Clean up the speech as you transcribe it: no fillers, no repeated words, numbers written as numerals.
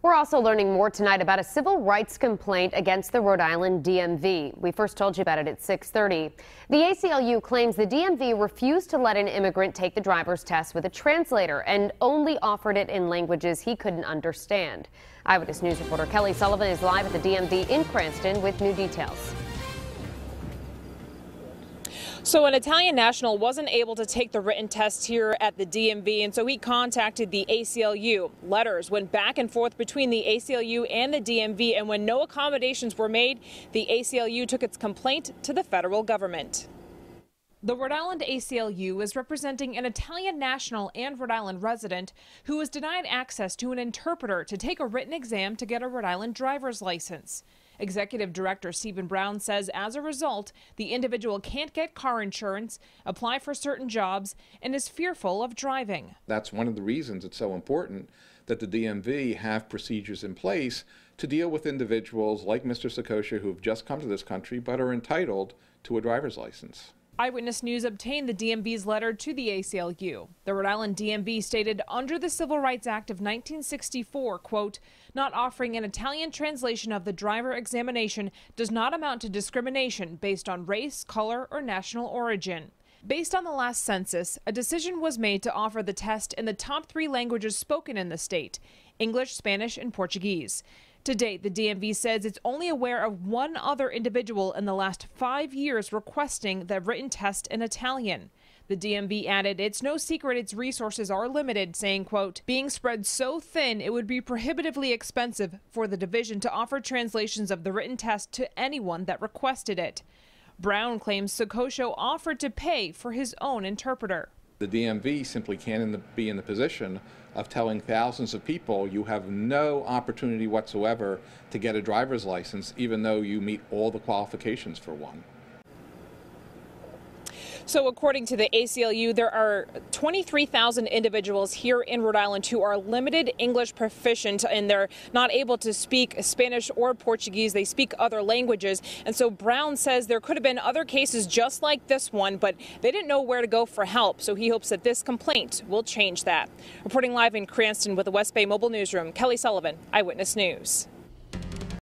We're also learning more tonight about a civil rights complaint against the Rhode Island DMV. We first told you about it at 6:30. The ACLU claims the DMV refused to let an immigrant take the driver's test with a translator and only offered it in languages he couldn't understand. Eyewitness News reporter Kelly Sullivan is live at the DMV in Cranston with new details. So an Italian national wasn't able to take the written test here at the DMV, and so he contacted the ACLU. Letters went back and forth between the ACLU and the DMV, and when no accommodations were made, the ACLU took its complaint to the federal government. The Rhode Island ACLU is representing an Italian national and Rhode Island resident who was denied access to an interpreter to take a written exam to get a Rhode Island driver's license. Executive Director Stephen Brown says as a result, the individual can't get car insurance, apply for certain jobs, and is fearful of driving. That's one of the reasons it's so important that the DMV have procedures in place to deal with individuals like Mr. Sakosha who have just come to this country but are entitled to a driver's license. Eyewitness News obtained the DMV's letter to the ACLU. The Rhode Island DMV stated under the Civil Rights Act of 1964, quote, not offering an Italian translation of the driver examination does not amount to discrimination based on race, color, or national origin. Based on the last census, a decision was made to offer the test in the top 3 languages spoken in the state, English, Spanish, and Portuguese. To date, the DMV says it's only aware of one other individual in the last 5 years requesting the written test in Italian. The DMV added it's no secret its resources are limited, saying, quote, being spread so thin it would be prohibitively expensive for the division to offer translations of the written test to anyone that requested it. Brown claims Sakosha offered to pay for his own interpreter. The DMV simply can't be in the position of telling thousands of people you have no opportunity whatsoever to get a driver's license, even though you meet all the qualifications for one. So according to the ACLU, there are 23,000 individuals here in Rhode Island who are limited English proficient, and they're not able to speak Spanish or Portuguese. They speak other languages. And so Brown says there could have been other cases just like this one, but they didn't know where to go for help. So he hopes that this complaint will change that. Reporting live in Cranston with the West Bay Mobile Newsroom, Kelly Sullivan, Eyewitness News.